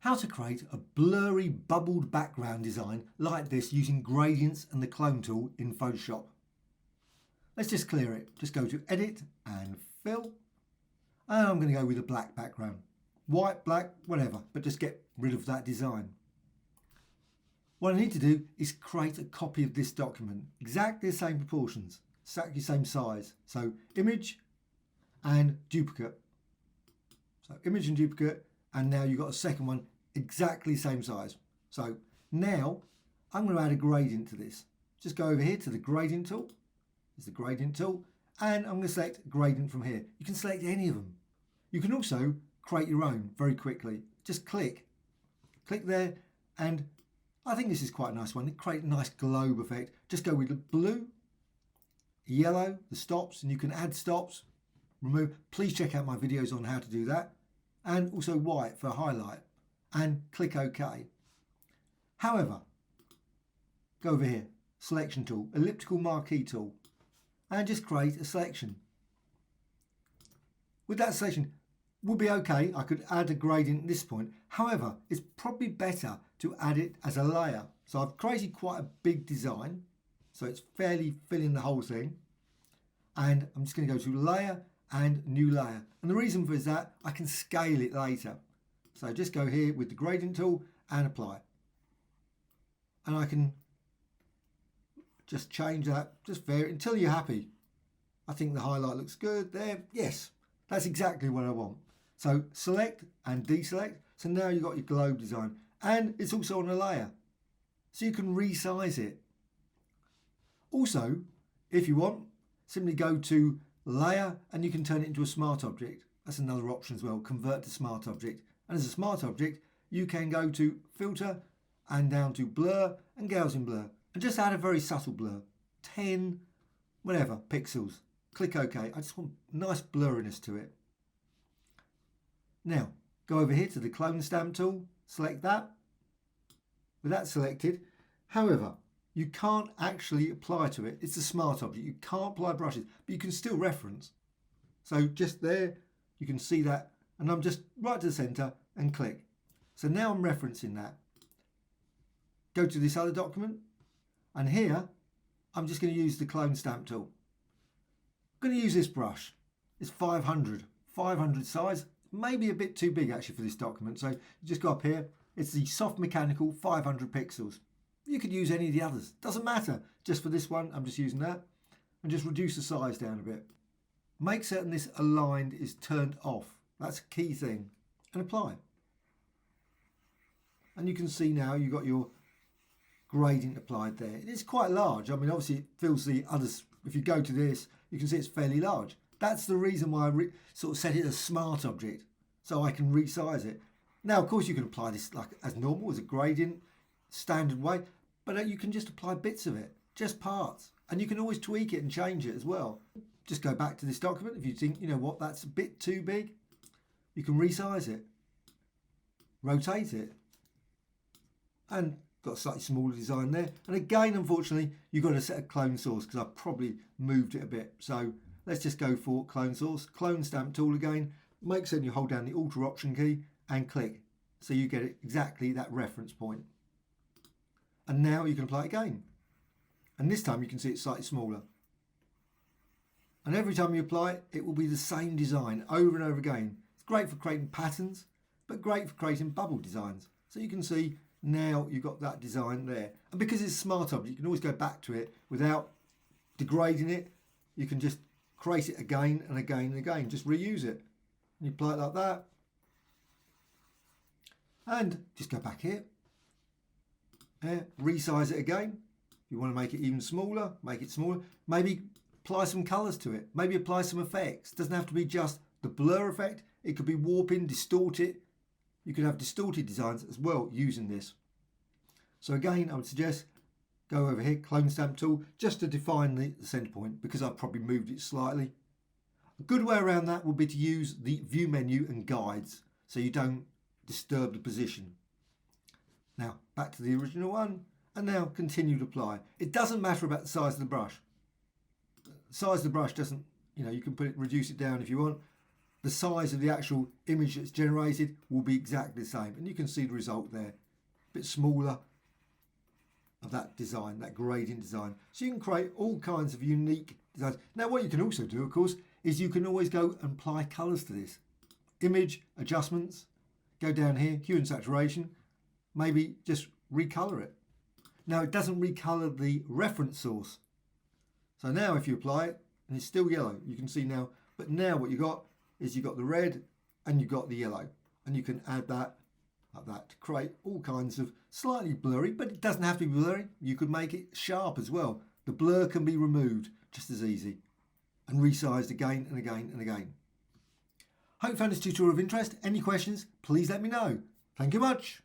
How to create a blurry bubbled background design like this using gradients and the clone tool in Photoshop. Let's just clear it. Just go to Edit and Fill. And I'm going to go with a black background. White, black, whatever, but just get rid of that design. What I need to do is create a copy of this document, exactly the same proportions, exactly the same size. So Image and Duplicate. So Image and Duplicate, and now you've got a second one exactly same size. So now I'm going to add a gradient to this. Just go over here to the gradient tool. It's the gradient tool, and I'm going to select gradient from here. You can select any of them. You can also create your own very quickly. Just click there, and I think this is quite a nice one. It creates a nice globe effect. Just go with the blue, yellow, the stops, and you can add stops, remove. Please check out my videos on how to do that, and also white for highlight, and click OK. However, go over here, selection tool, elliptical marquee tool, and just create a selection. With that selection, would be okay. I could add a gradient at this point. However, it's probably better to add it as a layer. So I've created quite a big design, so it's fairly filling the whole thing. And I'm just going to go to Layer and New Layer. And the reason for is that I can scale it later. So just go here with the gradient tool and apply. And I can just change that, just vary it until you're happy. I think the highlight looks good there. Yes, that's exactly what I want. So select and deselect. So now you've got your globe design, and it's also on a layer. So you can resize it. Also, if you want, simply go to Layer and you can turn it into a smart object. That's another option as well, convert to smart object. And as a smart object, you can go to Filter and down to Blur and Gaussian Blur. And just add a very subtle blur, 10, whatever, pixels. Click OK. I just want nice blurriness to it. Now, go over here to the clone stamp tool, select that. With that selected, however, you can't actually apply to it. It's a smart object. You can't apply brushes, but you can still reference. So just there, you can see that, and I'm just right to the center and click. So now I'm referencing that. Go to this other document, and here, I'm just going to use the clone stamp tool. I'm going to use this brush. It's 500 size. Maybe a bit too big actually for this document. So you just go up here. It's the soft mechanical 500 pixels. You could use any of the others. Doesn't matter. Just for this one, I'm just using that. And just reduce the size down a bit. Make certain this aligned is turned off. That's a key thing. And apply. And you can see now you've got your gradient applied there. It is quite large. I mean, obviously it fills the others. If you go to this, you can see it's fairly large. That's the reason why I sort of set it as smart object, so I can resize it. Now, of course, you can apply this like as normal, as a gradient, standard way, but you can just apply bits of it, just parts. And you can always tweak it and change it as well. Just go back to this document. If you think, you know what, that's a bit too big, you can resize it, rotate it, and got a slightly smaller design there. And again, unfortunately, you've got to set a clone source because I've probably moved it a bit. So let's just go for clone source, clone stamp tool again. Make certain you hold down the Alt or Option key and click. So you get it exactly that reference point. And now you can apply it again. And this time you can see it's slightly smaller. And every time you apply it, it will be the same design over and over again. It's great for creating patterns, but great for creating bubble designs. So you can see now you've got that design there. And because it's a smart object, you can always go back to it without degrading it. You can just create it again and again and again. Just reuse it. And you apply it like that. And just go back here. Resize it again. If you want to make it even smaller, make it smaller. Maybe apply some colours to it. Maybe apply some effects. It doesn't have to be just the blur effect. It could be warping, distort it. You can have distorted designs as well using this. So again, I would suggest go over here, clone stamp tool, just to define the center point because I've probably moved it slightly. A good way around that would be to use the view menu and guides so you don't disturb the position. Now back to the original one, and now continue to apply. It doesn't matter about the size of the brush. The size of the brush doesn't, you can put it, reduce it down if you want. the size of the actual image that's generated will be exactly the same. And you can see the result there, a bit smaller of that design, that gradient design. So you can create all kinds of unique designs. Now what you can also do, of course, is you can always go and apply colours to this. Image adjustments, go down here, hue and saturation, maybe just recolour it. Now it doesn't recolour the reference source. So now if you apply it, and it's still yellow, you can see now, but now what you got is you've got the red and you've got the yellow. And you can add that like that to create all kinds of slightly blurry, but it doesn't have to be blurry. You could make it sharp as well. The blur can be removed just as easy and resized again and again and again. Hope you found this tutorial of interest. Any questions, please let me know. Thank you much.